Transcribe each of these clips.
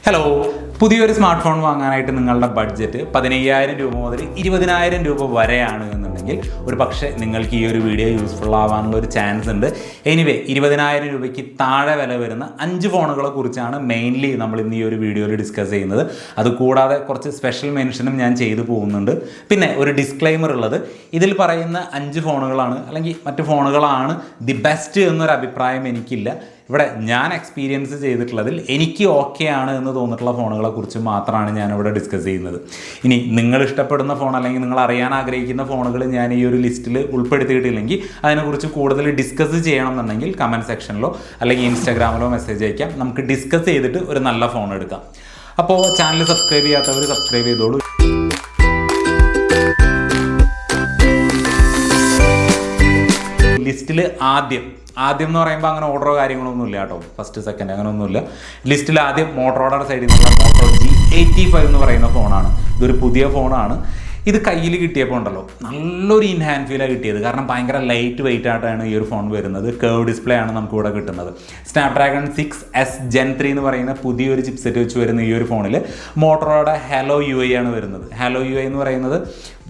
Hello, പുതിയൊരു smart phone വാങ്ങാനായിട്ട് നിങ്ങളുടെ ബഡ്ജറ്റ് 15,000 രൂപ മുതൽ 20,000 രൂപ വരെയാണ് എന്നുണ്ടെങ്കിൽ ഒരു പക്ഷേ നിങ്ങൾക്ക് ഈ ഒരു വീഡിയോ യൂസ്ഫുൾ ആവാനുള്ള ഒരു ചാൻസ് ഉണ്ട്. എനിവേ 20,000 രൂപയ്ക്ക് താഴെ വില വരുന്ന 5 ഫോണുകളെ കുറിച്ചാണ് മെയിൻലി നമ്മൾ ഇന്ന് ഈ ഒരു വീഡിയോയിൽ ഡിസ്കസ് ചെയ്യുന്നത്. അതുകൂടാതെ കുറച്ച് സ്പെഷ്യൽ മെൻഷനും ഞാൻ ചെയ്തു പോകുന്നുണ്ട്. പിന്നെ ഒരു ഡിസ്ക്ലൈമർ ഉള്ളത്, ഇതിൽ പറയുന്ന 5 ഫോണുകളാണ് അല്ലെങ്കിൽ മറ്റു ഫോണുകളാണ് ദി ബെസ്റ്റ് എന്നൊരു അഭിപ്രായം എനിക്കില്ല. ഇവിടെ ഞാൻ എക്സ്പീരിയൻസ് ചെയ്തിട്ടുള്ളതിൽ എനിക്ക് ഓക്കെ ആണ് എന്ന് തോന്നിയിട്ടുള്ള ഫോണുകളെ കുറിച്ച് മാത്രമാണ് ഞാനിവിടെ ഡിസ്കസ് ചെയ്യുന്നത്. ഇനി നിങ്ങൾ ഇഷ്ടപ്പെടുന്ന ഫോൺ അല്ലെങ്കിൽ നിങ്ങൾ അറിയാൻ ആഗ്രഹിക്കുന്ന ഫോണുകൾ ഞാൻ ഈ ഒരു ലിസ്റ്റിൽ ഉൾപ്പെടുത്തിയിട്ടില്ലെങ്കിൽ അതിനെക്കുറിച്ച് കൂടുതൽ ഡിസ്കസ് ചെയ്യണം എന്നുണ്ടെങ്കിൽ കമൻറ്റ് സെക്ഷനിലോ അല്ലെങ്കിൽ ഇൻസ്റ്റാഗ്രാമിലോ മെസ്സേജ് അയക്കാം. നമുക്ക് ഡിസ്കസ് ചെയ്തിട്ട് ഒരു നല്ല ഫോൺ എടുക്കാം. അപ്പോൾ ചാനൽ സബ്സ്ക്രൈബ് ചെയ്യാത്തവർ സബ്സ്ക്രൈബ് ചെയ്തോളൂ. ലിസ്റ്റിൽ ആദ്യം എന്ന് പറയുമ്പോൾ അങ്ങനെ ഓർഡറോ കാര്യങ്ങളൊന്നും ഇല്ല കേട്ടോ, ഫസ്റ്റ് സെക്കൻഡ് അങ്ങനെ ഒന്നുമില്ല. ലിസ്റ്റിൽ ആദ്യം മോട്ടോറോയുടെ സൈഡിൽ നിന്നുള്ള മോട്ടോ G85 എന്ന് പറയുന്ന ഫോണാണ്. ഇതൊരു പുതിയ ഫോണാണ്. ഇത് കയ്യിൽ കിട്ടിയപ്പോൾ ഉണ്ടല്ലോ നല്ലൊരു ഇൻ ഹാൻഡ് ഫീലാണ് കിട്ടിയത്. കാരണം ഭയങ്കര ലൈറ്റ് വെയിറ്റ് ആയിട്ടാണ് ഈ ഒരു ഫോൺ വരുന്നത്. കേർവ് ഡിസ്പ്ലേ ആണ് നമുക്ക് ഇവിടെ കിട്ടുന്നത്. സ്നാപ്ഡ്രാഗൺ 6S Gen 3 എന്ന് പറയുന്ന പുതിയൊരു ചിപ്സെറ്റ് വെച്ച് വരുന്ന ഈ ഒരു ഫോണിൽ മോട്ടോറോയുടെ ഹലോ UI ആണ് വരുന്നത്. ഹലോ UI എന്ന് പറയുന്നത്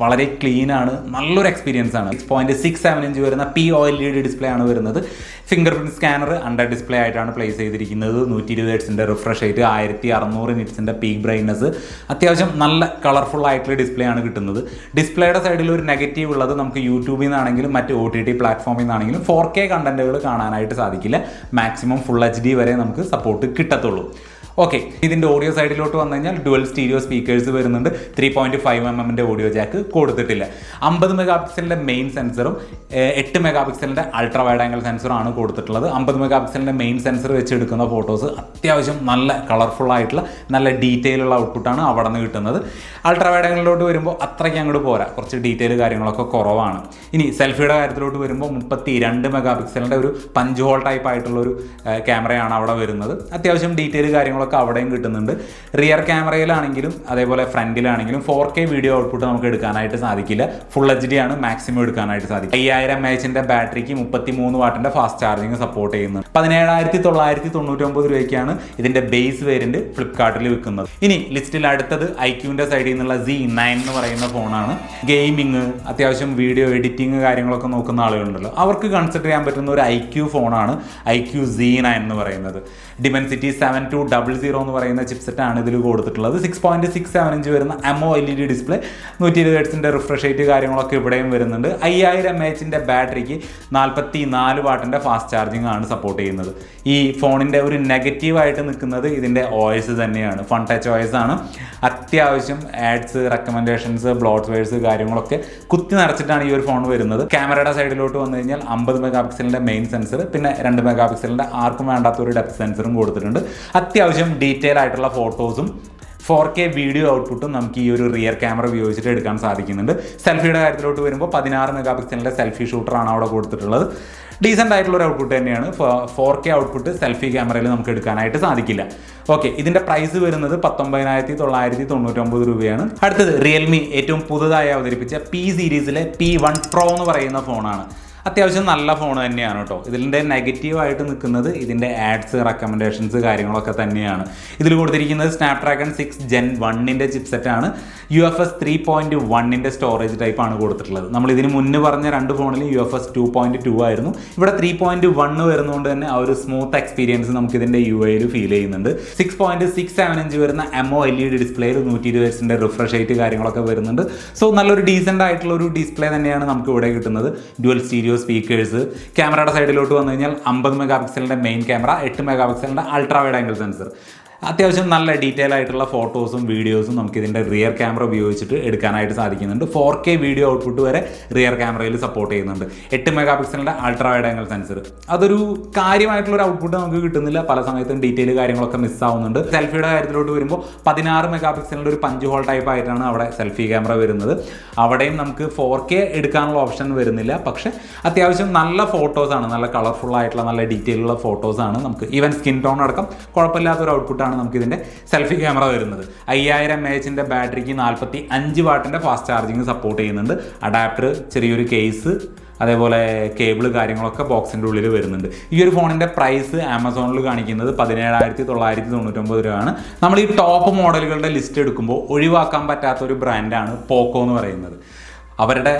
വളരെ ക്ലീൻ ആണ്, നല്ലൊരു എക്സ്പീരിയൻസ് ആണ്. 6.67 ഇഞ്ച് വരുന്ന POLED ഡിസ്പ്ലേ ആണ് വരുന്നത്. Finger print scanner under display ആയിട്ടാണ് പ്ലേസ് ചെയ്തിരിക്കുന്നത്. 120 ഹെർട്സിൻ്റെ റിഫ്രഷ് റേറ്റ്, 1600 നിറ്റ്സിൻ്റെ പീക്ക് ബ്രൈറ്റ്നസ്, അത്യാവശ്യം നല്ല കളർഫുൾ ആയിട്ടുള്ള ഡിസ്പ്ലേ ആണ് കിട്ടുന്നത്. ഡിസ്പ്ലേയുടെ സൈഡിൽ ഒരു നെഗറ്റീവ് ഉള്ളത്, നമുക്ക് യൂട്യൂബിൽ നിന്നാണെങ്കിലും മറ്റ് OTT പ്ലാറ്റ്ഫോമിൽ നിന്നാണെങ്കിലും 4K കണ്ടന്റുകൾ കാണാനായിട്ട് സാധിക്കില്ല. മാക്സിമം ഫുൾ HD വരെ നമുക്ക് സപ്പോർട്ട് കിട്ടത്തുള്ളൂ. ഓക്കെ, ഇതിൻ്റെ ഓഡിയോ സൈഡിലോട്ട് വന്നു കഴിഞ്ഞാൽ ഡുവൽ സ്റ്റീരിയോ സ്പീക്കേഴ്സ് വരുന്നുണ്ട്. 3.5mm ഓഡിയോ ജാക്ക് കൊടുത്തിട്ടില്ല. 50 മെഗാ പിക്സലിൻ്റെ മെയിൻ സെൻസറും 8 മെഗാ പിക്സലിൻ്റെ അൾട്രാ വൈഡ് ആംഗിൾ സെൻസറും ആണ് കൊടുത്തിട്ടുള്ളത്. 50 മെഗാ പിക്സലിൻ്റെ മെയിൻ സെൻസർ വെച്ച് എടുക്കുന്ന ഫോട്ടോസ് അത്യാവശ്യം നല്ല കളർഫുൾ ആയിട്ടുള്ള നല്ല ഡീറ്റെയിൽ ഉള്ള ഔട്ട്പുട്ടാണ് അവിടെ നിന്ന് കിട്ടുന്നത്. അൾട്രാ വൈഡ് ആംഗിളിലോട്ട് വരുമ്പോൾ അത്രയ്ക്ക് അങ്ങോട്ട് പോരാ, കുറച്ച് ഡീറ്റെയിൽ കാര്യങ്ങളൊക്കെ കുറവാണ്. ഇനി സെൽഫിയുടെ കാര്യത്തിലോട്ട് വരുമ്പോൾ 32 മെഗാ പിക്സലിൻ്റെ ഒരു പഞ്ച് ഹോൾ ടൈപ്പ് ആയിട്ടുള്ളൊരു ക്യാമറയാണ് അവിടെ വരുന്നത്. അത്യാവശ്യം ഡീറ്റെയിൽ കാര്യങ്ങളൊക്കെ അവിടെയും കിട്ടുന്നുണ്ട്. റിയർ ക്യാമറയിലാണെങ്കിലും അതേപോലെ ഫ്രണ്ടിലാണെങ്കിലും 4K വീഡിയോ ഔട്ട്പുട്ട് നമുക്ക് എടുക്കാനായിട്ട് സാധിക്കില്ല. ഫുൾ HD ആണ് മാക്സിമം എടുക്കാനായിട്ട് സാധിക്കും. 5000 mAh ബാറ്ററിക്ക് 33 വാട്ടിൻ്റെ ഫാസ്റ്റ് ചാർജിങ് സപ്പോർട്ട് ചെയ്യുന്നുണ്ട്. 17,999 രൂപയ്ക്കാണ് ഇതിൻ്റെ ബേസ് വേരിയന്റ് ഫ്ലിപ്കാർട്ടിൽ വിൽക്കുന്നത്. ഇനി ലിസ്റ്റിൽ അടുത്തത് iQന്റെ സൈഡിൽ നിന്നുള്ള Z9 എന്ന് പറയുന്ന ഫോണാണ്. ഗെയിമിങ്, അത്യാവശ്യം വീഡിയോ എഡിറ്റിംഗ് കാര്യങ്ങളൊക്കെ നോക്കുന്ന ആളുകളുണ്ടല്ലോ, അവർക്ക് കൺസിഡർ ചെയ്യാൻ പറ്റുന്ന ഒരു iQ ഫോണാണ് iQ Z9 എന്ന് പറയുന്നത്. Dimensity 7200 എന്ന് പറയുന്ന ചിപ്സെറ്റാണ് ഇതിൽ കൊടുത്തിട്ടുള്ളത്. 6.67 ഇഞ്ച് വരുന്ന AMOLED ഡിസ്പ്ലേ, 120 ഹെർട്സിൻ്റെ റിഫ്രഷ് റേറ്റ് കാര്യങ്ങളൊക്കെ ഇവിടെയും വരുന്നുണ്ട്. 5000 mAh ബാറ്ററിക്ക് 44 വാട്ടിൻ്റെ ഫാസ്റ്റ് ചാർജിങ് ആണ് സപ്പോർട്ട് ചെയ്യുന്നത്. ഈ ഫോണിൻ്റെ ഒരു നെഗറ്റീവായിട്ട് നിൽക്കുന്നത് ഇതിൻ്റെ OS തന്നെയാണ്. ഫൺ ടച്ച് OS ആണ്. അത്യാവശ്യം ആഡ്സ്, റെക്കമെൻഡേഷൻസ്, ബ്ലോട്ട്വെയർസ് കാര്യങ്ങളൊക്കെ കുത്തി നിറച്ചിട്ടാണ് ഈ ഒരു ഫോൺ വരുന്നത്. ക്യാമറയുടെ സൈഡിലോട്ട് വന്നു കഴിഞ്ഞാൽ 50 മെഗാ പിക്സലിൻ്റെ മെയിൻ സെൻസർ, പിന്നെ 2 മെഗാ പിക്സലിൻ്റെ ആർക്കും വേണ്ടാത്ത ഒരു ഡെപ്ത് സെൻസറും കൊടുത്തിട്ടുണ്ട്. അത്യാവശ്യം ഡീറ്റെയിൽ ആയിട്ടുള്ള ഫോട്ടോസും 4K വീഡിയോ ഔട്ട്പുട്ടും നമുക്ക് ഈ ഒരു റിയർ ക്യാമറ ഉപയോഗിച്ചിട്ട് എടുക്കാൻ സാധിക്കുന്നുണ്ട്. സെൽഫിയുടെ കാര്യത്തിലോട്ട് വരുമ്പോൾ 16 മെഗാ പിക്സലിൻ്റെ സെൽഫി ഷൂട്ടറാണ് അവിടെ കൊടുത്തിട്ടുള്ളത്. ഡീസൻ്റ് ആയിട്ടുള്ളൊരു ഔട്ട്പുട്ട് തന്നെയാണ്. 4K ഔട്ട്പുട്ട് സെൽഫി ക്യാമറയിൽ നമുക്ക് എടുക്കാനായിട്ട് സാധിക്കില്ല. ഓക്കെ, ഇതിൻ്റെ പ്രൈസ് വരുന്നത് 19,999 രൂപയാണ്. അടുത്തത് റിയൽമി ഏറ്റവും പുതുതായി അവതരിപ്പിച്ച P സീരീസിലെ P1 Pro എന്ന് പറയുന്ന ഫോണാണ്. അത്യാവശ്യം നല്ല ഫോൺ തന്നെയാണ് കേട്ടോ. ഇതിൻ്റെ നെഗറ്റീവായിട്ട് നിൽക്കുന്നത് ഇതിൻ്റെ ആഡ്സ്, റെക്കമെൻഡേഷൻസ് കാര്യങ്ങളൊക്കെ തന്നെയാണ്. ഇതിൽ കൊടുത്തിരിക്കുന്നത് സ്നാപ്ഡ്രാഗൺ 6 Gen 1 ചിപ്സെറ്റാണ്. UFS 3.1 സ്റ്റോറേജ് ടൈപ്പാണ് കൊടുത്തിട്ടുള്ളത്. നമ്മൾ ഇതിന് മുന്നേ പറഞ്ഞ 2 ഫോണിൽ UFS 2.2 ആയിരുന്നു. ഇവിടെ 3.1 വരുന്നതുകൊണ്ട് തന്നെ ആ ഒരു സ്മൂത്ത് എക്സ്പീരിയൻസ് നമുക്ക് ഇതിൻ്റെ UIയിൽ ഫീൽ ചെയ്യുന്നുണ്ട്. 6.67 ഇഞ്ച് വരുന്ന AMOLED ഡിസ്പ്ലേയിൽ 120 ഹെർട്സിൻ്റെ റിഫ്രഷ് റേറ്റ് കാര്യങ്ങളൊക്കെ വരുന്നുണ്ട്. സോ നല്ലൊരു ഡീസൻ്റ് ആയിട്ടുള്ള ഒരു ഡിസ്പ്ലേ തന്നെയാണ് നമുക്ക് ഇവിടെ കിട്ടുന്നത്. Dual stereo speakers. ക്യാമറയുടെ സൈഡിലോട്ട് വന്നു കഴിഞ്ഞാൽ 50 മെഗാ പിക്സലിൻ്റെ മെയിൻ ക്യാമറ, 8 മെഗാ പിക്സലിൻ്റെ അൾട്രാ വൈഡ് ആംഗിൾ സെൻസർ. അത്യാവശ്യം നല്ല ഡീറ്റെയിൽ ആയിട്ടുള്ള ഫോട്ടോസും വീഡിയോസും നമുക്ക് ഇതിൻ്റെ റിയർ ക്യാമറ ഉപയോഗിച്ചിട്ട് എടുക്കാനായിട്ട് സാധിക്കുന്നുണ്ട്. 4K വീഡിയോ ഔട്ട്പുട്ട് വരെ റിയർ ക്യാമറയിൽ സപ്പോർട്ട് ചെയ്യുന്നുണ്ട്. 8 മെഗാ പിക്സലിൻ്റെ അൾട്രാ വൈഡ് ആംഗിൾ സെൻസർ. അതൊരു കാര്യമായിട്ടുള്ളൊരു ഔട്ട്പുട്ട് നമുക്ക് കിട്ടുന്നില്ല. പല സമയത്തും ഡീറ്റെയിൽ കാര്യങ്ങളൊക്കെ മിസ്സാവുന്നുണ്ട്. സെൽഫിയുടെ കാര്യത്തിലോട്ട് വരുമ്പോൾ 16 മെഗാ പിക്സലിൻ്റെ ഒരു പഞ്ച് ഹോൾ ടൈപ്പ് ആയിട്ടാണ് അവിടെ സെൽഫി ക്യാമറ വരുന്നത്. അവിടെയും നമുക്ക് 4K എടുക്കാനുള്ള ഓപ്ഷൻ വരുന്നില്ല. പക്ഷേ അത്യാവശ്യം നല്ല ഫോട്ടോസാണ്, നല്ല കളർഫുൾ ആയിട്ടുള്ള നല്ല ഡീറ്റെയിൽ ഉള്ള ഫോട്ടോസാണ് നമുക്ക്. ഈവൻ സ്കിൻ ടോൺ അടക്കം കുഴപ്പമില്ലാത്തൊരു ഔട്ട്പുട്ടാണ് നമുക്ക് ഇതിൻ്റെ സെൽഫി ക്യാമറ വരുന്നത്. 5000 mAh ബാറ്ററിക്ക് 45 വാട്ടിൻ്റെ ഫാസ്റ്റ് ചാർജിങ് സപ്പോർട്ട് ചെയ്യുന്നുണ്ട്. അഡാപ്റ്റർ, ചെറിയൊരു കേസ്, അതേപോലെ കേബിൾ കാര്യങ്ങളൊക്കെ ബോക്സിൻ്റെ ഉള്ളിൽ വരുന്നുണ്ട്. ഈ ഒരു ഫോണിൻ്റെ പ്രൈസ് ആമസോണിൽ കാണിക്കുന്നത് 17,999 രൂപയാണ്. നമ്മൾ ഈ ടോപ്പ് മോഡലുകളുടെ ലിസ്റ്റ് എടുക്കുമ്പോൾ ഒഴിവാക്കാൻ പറ്റാത്തൊരു ബ്രാൻഡാണ് പോക്കോ എന്ന് പറയുന്നത്. അവരുടെ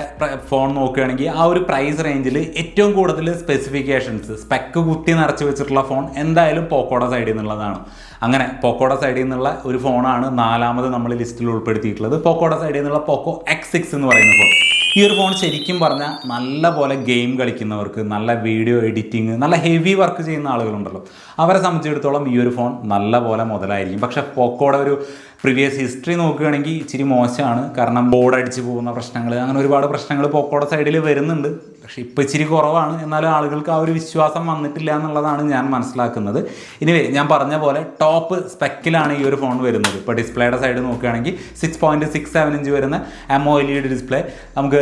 ഫോൺ നോക്കുകയാണെങ്കിൽ ആ ഒരു പ്രൈസ് റേഞ്ചിൽ ഏറ്റവും കൂടുതൽ സ്പെക്ക് കുത്തി നിറച്ച് വെച്ചിട്ടുള്ള ഫോൺ എന്തായാലും പോക്കോയുടെ സൈഡിൽ നിന്നുള്ളതാണ്. അങ്ങനെ പോക്കോയുടെ സൈഡിൽ നിന്നുള്ള ഒരു ഫോണാണ് നാലാമത് നമ്മൾ ലിസ്റ്റിൽ ഉൾപ്പെടുത്തിയിട്ടുള്ളത്. പോക്കോയുടെ സൈഡിൽ നിന്നുള്ള പോക്കോ X6 എന്ന് പറയുന്ന ഫോൺ. ഈ ഒരു ഫോൺ ശരിക്കും പറഞ്ഞാൽ നല്ല പോലെ ഗെയിം കളിക്കുന്നവർക്ക്, നല്ല വീഡിയോ എഡിറ്റിങ്, നല്ല ഹെവി വർക്ക് ചെയ്യുന്ന ആളുകളുണ്ടല്ലോ, അവരെ സംബന്ധിച്ചിടത്തോളം ഈ ഒരു ഫോൺ നല്ല പോലെ മുതലായിരിക്കും. പക്ഷേ പോക്കോയുടെ ഒരു പ്രീവിയസ് ഹിസ്റ്ററി നോക്കുകയാണെങ്കിൽ ഇച്ചിരി മോശമാണ്. കാരണം ബോർഡ് അടിച്ച് പോകുന്ന പ്രശ്നങ്ങൾ, അങ്ങനെ ഒരുപാട് പ്രശ്നങ്ങൾ പോക്കോയുടെ സൈഡിൽ വരുന്നുണ്ട്. പക്ഷേ ഇപ്പോൾ ഇച്ചിരി കുറവാണ്. എന്നാലും ആളുകൾക്ക് ആ ഒരു വിശ്വാസം വന്നിട്ടില്ല എന്നുള്ളതാണ് ഞാൻ മനസ്സിലാക്കുന്നത്. ഇനി ഞാൻ പറഞ്ഞ പോലെ ടോപ്പ് സ്പെക്കിലാണ് ഈ ഒരു ഫോൺ വരുന്നത്. ഇപ്പോൾ ഡിസ്പ്ലേയുടെ സൈഡ് നോക്കുകയാണെങ്കിൽ 6.67 ഇഞ്ച് വരുന്ന AMOLED ഡിസ്പ്ലേ, നമുക്ക്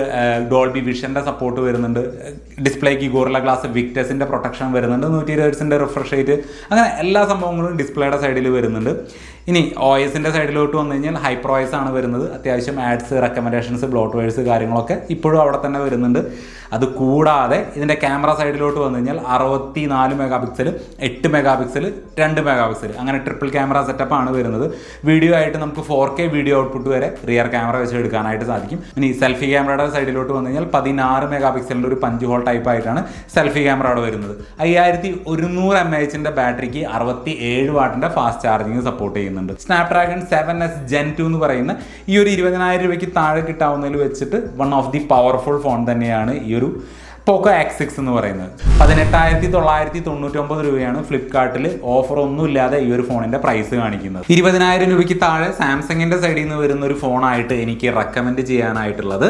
ഡോൾബി വിഷൻ്റെ സപ്പോർട്ട് വരുന്നുണ്ട്, ഡിസ്പ്ലേക്ക് ഗോറില്ല ഗ്ലാസ് വിക്ടസിൻ്റെ പ്രൊട്ടക്ഷൻ വരുന്നുണ്ട്, 120 Hz റിഫ്രഷ് റേറ്റ്, അങ്ങനെ എല്ലാ സംഭവങ്ങളും ഡിസ്പ്ലേയുടെ സൈഡിൽ വരുന്നുണ്ട്. ഇനി OS-ൻ്റെ സൈഡിലോട്ട് വന്നു കഴിഞ്ഞാൽ HyperOS ആണ് വരുന്നത്. അത്യാവശ്യം ആഡ്സ്, റെക്കമെൻഡേഷൻസ്, ബ്ലോട്ട്വെയർസ് കാര്യങ്ങളൊക്കെ ഇപ്പോഴും അവിടെ തന്നെ വരുന്നുണ്ട്. അത് കൂടാതെ ഇതിൻ്റെ ക്യാമറ സൈഡിലോട്ട് വന്നു കഴിഞ്ഞാൽ 64 mega pixel, 8 mega pixel, 2 mega pixel, അങ്ങനെ ട്രിപ്പിൾ ക്യാമറ സെറ്റപ്പാണ് വരുന്നത്. വീഡിയോ ആയിട്ട് നമുക്ക് 4K വീഡിയോ ഔട്ട്പുട്ട് വരെ റിയർ ക്യാമറ വെച്ച് എടുക്കാനായിട്ട് സാധിക്കും. ഇനി സെൽഫി ക്യാമറയുടെ സൈഡിലോട്ട് വന്നു കഴിഞ്ഞാൽ 16 മെഗാ പിക്സലിൻ്റെ ഒരു 5 ഹോൾ ടൈപ്പ് ആയിട്ടാണ് സെൽഫി ക്യാമറ അവിടെ വരുന്നത്. 5100 mAh ബാറ്ററിക്ക് 67 വാട്ടിൻ്റെ ഫാസ്റ്റ് ചാർജിങ് സപ്പോർട്ട് ചെയ്യുന്നുണ്ട്. സ്നാപ്ഡ്രാഗൺ 7S Gen 2 എന്ന് പറയുന്ന ഈ ഒരു 20,000 രൂപയ്ക്ക് താഴെ കിട്ടാവുന്നതിൽ വെച്ചിട്ട് one of the powerful phone തന്നെയാണ് ഈ ഒരു പോക്കോ X6 എന്ന് പറയുന്നത്. 18,999 രൂപയാണ് ഫ്ലിപ്കാർട്ടിൽ ഓഫർ ഒന്നുമില്ലാതെ ഈ ഒരു ഫോണിൻ്റെ പ്രൈസ് കാണിക്കുന്നത്. 20,000 രൂപയ്ക്ക് താഴെ സാംസങ്ങിൻ്റെ സൈഡിൽ നിന്ന് വരുന്ന ഒരു ഫോണായിട്ട് എനിക്ക് റെക്കമെൻഡ് ചെയ്യാനായിട്ടുള്ളത്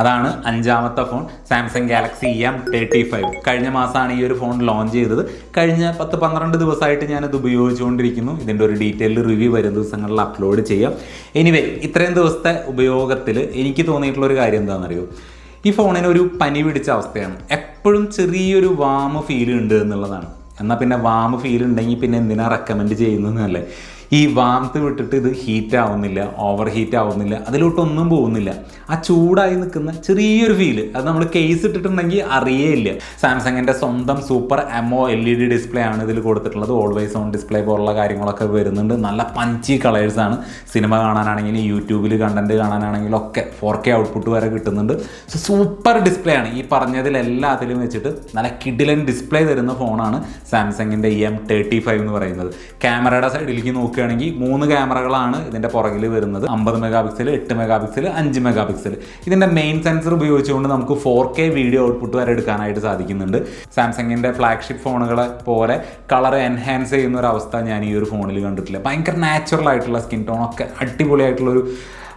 അതാണ് അഞ്ചാമത്തെ ഫോൺ, സാംസങ് ഗാലക്സി M35. കഴിഞ്ഞ മാസമാണ് ഈ ഒരു ഫോൺ ലോഞ്ച് ചെയ്തത്. കഴിഞ്ഞ 10-12 ദിവസമായിട്ട് ഞാനത് ഉപയോഗിച്ചുകൊണ്ടിരിക്കുന്നു. ഇതിൻ്റെ ഒരു ഡീറ്റെയിൽഡ് റിവ്യൂ വരും ദിവസങ്ങളിൽ അപ്ലോഡ് ചെയ്യാം. എനിവേ, ഇത്രയും ദിവസത്തെ ഉപയോഗത്തിൽ എനിക്ക് തോന്നിയിട്ടുള്ളൊരു കാര്യം എന്താണെന്നറിയോ, ഈ ഫോണിന് ഒരു പനി പിടിച്ച അവസ്ഥയാണ്. എപ്പോഴും ചെറിയൊരു വാമ് ഫീൽ ഉണ്ട് എന്നുള്ളതാണ്. എന്നാൽ പിന്നെ വാമ് ഫീൽ ഉണ്ടെങ്കിൽ പിന്നെ എന്തിനാ റെക്കമെൻഡ് ചെയ്യുന്നതെന്നല്ലേ. ഈ വാമത്ത് വിട്ടിട്ട് ഇത് ഹീറ്റ് ആവുന്നില്ല, ഓവർ ഹീറ്റ് ആവുന്നില്ല, അതിലോട്ടൊന്നും പോകുന്നില്ല. ആ ചൂടായി നിൽക്കുന്ന ചെറിയൊരു ഫീല് അത് നമ്മൾ കേസ് ഇട്ടിട്ടുണ്ടെങ്കിൽ അറിയേയില്ല. സാംസങ്ങിൻ്റെ സ്വന്തം സൂപ്പർ AMOLED ഡിസ്പ്ലേ ആണ് ഇതിൽ കൊടുത്തിട്ടുള്ളത്. ഓൾവേസ് ഓൺ ഡിസ്പ്ലേ പോലുള്ള കാര്യങ്ങളൊക്കെ വരുന്നുണ്ട്. നല്ല പഞ്ചി കളേഴ്സാണ്. സിനിമ കാണാനാണെങ്കിലും യൂട്യൂബിൽ കണ്ടന്റ് കാണാനാണെങ്കിലും ഒക്കെ 4K ഔട്ട്പുട്ട് വരെ കിട്ടുന്നുണ്ട്. സൂപ്പർ ഡിസ്പ്ലേ ആണ്. ഈ പറഞ്ഞതിലെല്ലാത്തിലും വെച്ചിട്ട് നല്ല കിഡിലൻ ഡിസ്പ്ലേ തരുന്ന ഫോണാണ് സാംസങ്ങിൻ്റെ M35 എന്ന് പറയുന്നത്. ക്യാമറയുടെ സൈഡിലേക്ക് നോക്കുകയാണെങ്കിൽ 3 ക്യാമറകളാണ് ഇതിൻ്റെ പുറകിൽ വരുന്നത്. 50 mega pixel, 8 mega pixel, 5 mega pixel. ഇതിൻ്റെ മെയിൻ സെൻസർ ഉപയോഗിച്ചുകൊണ്ട് നമുക്ക് 4K വീഡിയോ ഔട്ട്പുട്ട് വരെ എടുക്കാനായിട്ട് സാധിക്കുന്നുണ്ട്. സാംസങ്ങിൻ്റെ ഫ്ലാഗ്ഷിപ്പ് ഫോണുകളെ പോലെ കളർ എൻഹാൻസ് ചെയ്യുന്ന ഒരു അവസ്ഥ ഞാൻ ഈ ഒരു ഫോണിൽ കണ്ടിട്ടില്ല. ഭയങ്കര നാച്ചുറൽ ആയിട്ടുള്ള സ്കിൻ ടോണൊക്കെ അടിപൊളിയായിട്ടുള്ളൊരു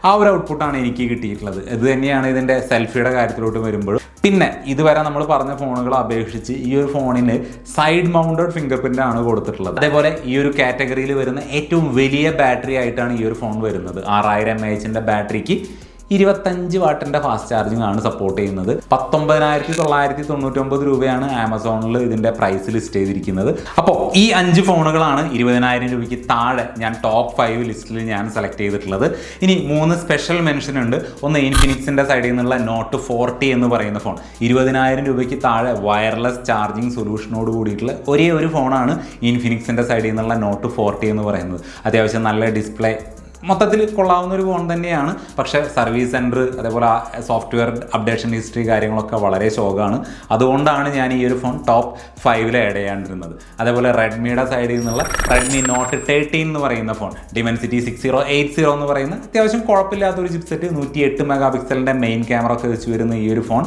ആ ഒരു ഔട്ട്പുട്ടാണ് എനിക്ക് കിട്ടിയിട്ടുള്ളത്. ഇത് തന്നെയാണ് ഇതിൻ്റെ സെൽഫിയുടെ കാര്യത്തിലോട്ട് വരുമ്പോൾ. പിന്നെ ഇതുവരെ നമ്മൾ പറഞ്ഞ ഫോണുകളെ അപേക്ഷിച്ച് ഈ ഒരു ഫോണിന് സൈഡ് മൗണ്ടഡ് ഫിംഗർ പ്രിൻ്റ് ആണ് കൊടുത്തിട്ടുള്ളത്. അതേപോലെ ഈ ഒരു കാറ്റഗറിയിൽ വരുന്ന ഏറ്റവും വലിയ ബാറ്ററി ആയിട്ടാണ് ഈ ഒരു ഫോൺ വരുന്നത്. 6000 mAh ബാറ്ററിക്ക് 25 വാട്ടിൻ്റെ ഫാസ്റ്റ് ചാർജിങ് ആണ് സപ്പോർട്ട് ചെയ്യുന്നത്. 19,999 രൂപയാണ് ആമസോണിൽ ഇതിൻ്റെ പ്രൈസ് ലിസ്റ്റ് ചെയ്തിരിക്കുന്നത്. അപ്പോൾ ഈ 5 ഫോണുകളാണ് 20,000 രൂപയ്ക്ക് താഴെ ഞാൻ ടോപ്പ് 5 ലിസ്റ്റിൽ ഞാൻ സെലക്ട് ചെയ്തിട്ടുള്ളത്. ഇനി 3 സ്പെഷ്യൽ മെൻഷൻ ഉണ്ട്. ഒന്ന് ഇൻഫിനിക്സിൻ്റെ സൈഡിൽ നിന്നുള്ള നോട്ട് 40 എന്ന് പറയുന്ന ഫോൺ. 20,000 രൂപയ്ക്ക് താഴെ വയർലെസ് ചാർജിങ് സൊല്യൂഷനോട് കൂടിയിട്ടുള്ള ഒരേ ഒരു ഫോണാണ് ഇൻഫിനിക്സിൻ്റെ സൈഡിൽ നിന്നുള്ള നോട്ട് 40 എന്ന് പറയുന്നത്. അത്യാവശ്യം നല്ല ഡിസ്പ്ലേ, മൊത്തത്തിൽ കൊള്ളാവുന്ന ഒരു ഫോൺ തന്നെയാണ്. പക്ഷേ സർവീസ് സെൻറ്റർ, അതേപോലെ സോഫ്റ്റ്വെയർ അപ്ഡേഷൻ ഹിസ്റ്ററി കാര്യങ്ങളൊക്കെ വളരെ ശോകമാണ്. അതുകൊണ്ടാണ് ഞാൻ ഈ ഒരു ഫോൺ ടോപ്പ് 5 ആഡ് ചെയ്യാണ്ടിരുന്നത്. അതേപോലെ റെഡ്മിയുടെ സൈഡിൽ നിന്നുള്ള റെഡ്മി നോട്ട് 13 എന്ന് പറയുന്ന ഫോൺ, ഡിമെൻസിറ്റി 6080 എന്ന് പറയുന്ന അത്യാവശ്യം കുഴപ്പമില്ലാത്തൊരു ചിപ്സെറ്റ്, 108 മെഗാ പിക്സലിൻ്റെ മെയിൻ ക്യാമറ ഒക്കെ വെച്ച് വരുന്ന ഈ ഒരു ഫോൺ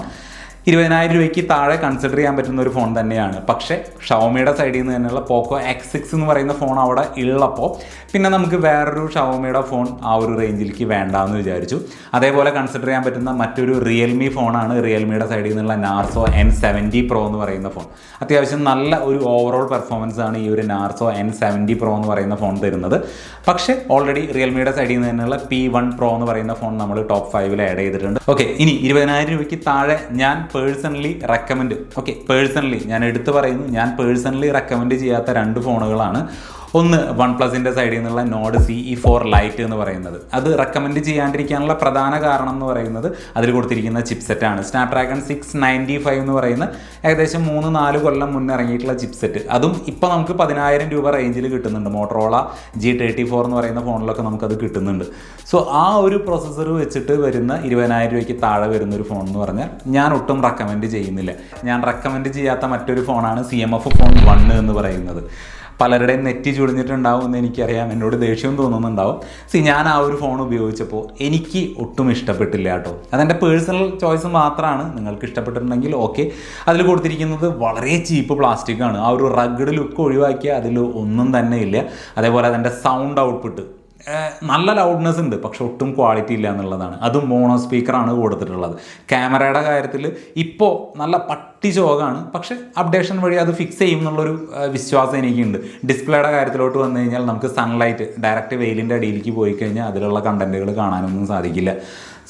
20,000 രൂപയ്ക്ക് താഴെ കൺസിഡർ ചെയ്യാൻ പറ്റുന്ന ഒരു ഫോൺ തന്നെയാണ്. പക്ഷേ ഷവോമിയുടെ സൈഡിൽ നിന്ന് തന്നെയുള്ള പോക്കോ X6 എന്ന് പറയുന്ന ഫോൺ അവിടെ ഉള്ളപ്പോൾ പിന്നെ നമുക്ക് വേറൊരു ഷവോമിയുടെ ഫോൺ ആ ഒരു റേഞ്ചിലേക്ക് വേണ്ടാന്ന് വിചാരിച്ചു. അതേപോലെ കൺസിഡർ ചെയ്യാൻ പറ്റുന്ന മറ്റൊരു റിയൽമി ഫോണാണ് റിയൽമിയുടെ സൈഡിൽ നിന്നുള്ള നാർസോ N70 Pro എന്ന് പറയുന്ന ഫോൺ. അത്യാവശ്യം നല്ല ഒരു ഓവറോൾ പെർഫോമൻസ് ആണ് ഈ ഒരു നാർസോ N70 Pro എന്ന് പറയുന്ന ഫോൺ തരുന്നത്. പക്ഷേ ഓൾറെഡി റിയൽമിയുടെ സൈഡിൽ നിന്ന് തന്നെയുള്ള P1 Pro എന്ന് പറയുന്ന ഫോൺ നമ്മൾ ടോപ്പ് 5 ആഡ് ചെയ്തിട്ടുണ്ട്. ഓക്കെ, ഇനി 20,000 രൂപയ്ക്ക് താഴെ ഞാൻ പേഴ്സണലി റെക്കമെൻഡ്, ഞാൻ എടുത്തു പറയുന്നു, ഞാൻ പേഴ്സണലി റെക്കമെൻഡ് ചെയ്യാത്ത 2 ഫോണുകളാണ്. ഒന്ന് വൺ പ്ലസിൻ്റെ സൈഡിൽ നിന്നുള്ള നോഡ് CE4 ലൈറ്റ് എന്ന് പറയുന്നത്. അത് റെക്കമെൻഡ് ചെയ്യാണ്ടിരിക്കാനുള്ള പ്രധാന കാരണം എന്ന് പറയുന്നത് അതിൽ കൊടുത്തിരിക്കുന്ന ചിപ്സെറ്റാണ്. സ്നാപ്ഡ്രാഗൺ 695 എന്ന് പറയുന്ന ഏകദേശം 3-4 കൊല്ലം മുന്നേ ഇറങ്ങിയിട്ടുള്ള ചിപ്സെറ്റ്. അതും ഇപ്പോൾ നമുക്ക് 10,000 രൂപ റേഞ്ചിൽ കിട്ടുന്നുണ്ട്. മോട്ടറോള G34 എന്ന് പറയുന്ന ഫോണിലൊക്കെ നമുക്കത് കിട്ടുന്നുണ്ട്. സോ ആ ഒരു പ്രോസസ്സർ വെച്ചിട്ട് വരുന്ന 20,000 രൂപയ്ക്ക് താഴെ വരുന്ന ഒരു ഫോൺ എന്ന് പറഞ്ഞാൽ ഞാൻ ഒട്ടും റെക്കമെൻഡ് ചെയ്യുന്നില്ല. ഞാൻ റെക്കമെൻഡ് ചെയ്യാത്ത മറ്റൊരു ഫോണാണ് CMF ഫോൺ 1 എന്ന് പറയുന്നത്. പലരുടെയും നെറ്റി ചുളിഞ്ഞിട്ടുണ്ടാവും എന്ന് എനിക്കറിയാം, എന്നോട് ദേഷ്യം തോന്നുന്നുണ്ടാവും. ഞാൻ ആ ഒരു ഫോൺ ഉപയോഗിച്ചപ്പോൾ എനിക്ക് ഒട്ടും ഇഷ്ടപ്പെട്ടില്ല കേട്ടോ. അതെൻ്റെ പേഴ്സണൽ ചോയ്സ് മാത്രമാണ്. നിങ്ങൾക്ക് ഇഷ്ടപ്പെട്ടിട്ടുണ്ടെങ്കിൽ ഓക്കെ. അതിൽ കൊടുത്തിരിക്കുന്നത് വളരെ ചീപ്പ് പ്ലാസ്റ്റിക്കാണ്. ആ ഒരു റഗ്ഡ് ലുക്ക് ഒഴിവാക്കിയാൽ അതിൽ ഒന്നും തന്നെ ഇല്ല. അതേപോലെ അതിൻ്റെ സൗണ്ട് ഔട്ട്പുട്ട് നല്ല ലൗഡ്നെസ് ഉണ്ട്, പക്ഷെ ഒട്ടും ക്വാളിറ്റി ഇല്ല എന്നുള്ളതാണ്. അതും മോണോ സ്പീക്കറാണ് കൊടുത്തിട്ടുള്ളത്. ക്യാമറയുടെ കാര്യത്തിൽ ഇപ്പോൾ നല്ല പട്ടി ചോകാണ്, പക്ഷെ അപ്ഡേഷൻ വഴി അത് ഫിക്സ് ചെയ്യും എന്നുള്ളൊരു വിശ്വാസം എനിക്കുണ്ട്. ഡിസ്പ്ലേയുടെ കാര്യത്തിലോട്ട് വന്നു കഴിഞ്ഞാൽ നമുക്ക് സൺലൈറ്റ് ഡയറക്റ്റ് വെയിലിൻ്റെ അടിയിലേക്ക് പോയി കഴിഞ്ഞാൽ അതിലുള്ള കണ്ടൻറ്റുകൾ കാണാനൊന്നും സാധിക്കില്ല.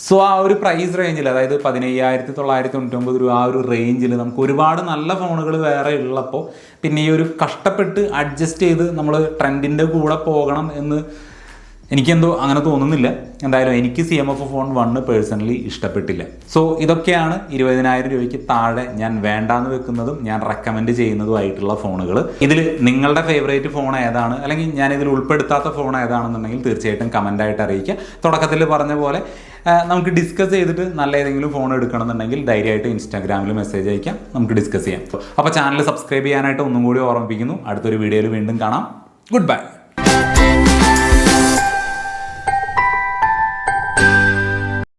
സോ ആ ഒരു പ്രൈസ് റേഞ്ചിൽ, അതായത് 15,999 രൂപ, ആ ഒരു റേഞ്ചിൽ നമുക്ക് ഒരുപാട് നല്ല ഫോണുകൾ വേറെ ഉള്ളപ്പോൾ പിന്നെ ഈ ഒരു കഷ്ടപ്പെട്ട് അഡ്ജസ്റ്റ് ചെയ്ത് നമ്മൾ ട്രെൻഡിൻ്റെ കൂടെ പോകണം എന്ന് എനിക്കെന്തോ അങ്ങനെ തോന്നുന്നില്ല. എന്തായാലും എനിക്ക് CMF ഫോൺ 1 പേഴ്സണലി ഇഷ്ടപ്പെട്ടില്ല. സോ ഇതൊക്കെയാണ് 20,000 രൂപയ്ക്ക് താഴെ ഞാൻ വേണ്ടാന്ന് വെക്കുന്നതും ഞാൻ റെക്കമെൻഡ് ചെയ്യുന്നതുമായിട്ടുള്ള ഫോണുകൾ. ഇതിൽ നിങ്ങളുടെ ഫേവറേറ്റ് ഫോൺ ഏതാണ്, അല്ലെങ്കിൽ ഞാൻ ഇതിൽ ഉൾപ്പെടുത്താത്ത ഫോൺ ഏതാണെന്നുണ്ടെങ്കിൽ തീർച്ചയായിട്ടും കമൻ്റായിട്ട് അറിയിക്കുക. തുടക്കത്തിൽ പറഞ്ഞ പോലെ നമുക്ക് ഡിസ്കസ് ചെയ്തിട്ട് നല്ല ഏതെങ്കിലും ഫോൺ എടുക്കണമെന്നുണ്ടെങ്കിൽ ധൈര്യമായിട്ട് ഇൻസ്റ്റാഗ്രാമിൽ മെസ്സേജ് അയക്കാം, നമുക്ക് ഡിസ്കസ് ചെയ്യാം. അപ്പോൾ ചാനൽ സബ്സ്ക്രൈബ് ചെയ്യാനായിട്ട് ഒന്നും കൂടി ഓർമ്മിപ്പിക്കുന്നു. അടുത്തൊരു വീഡിയോയിൽ വീണ്ടും കാണാം. Good bye.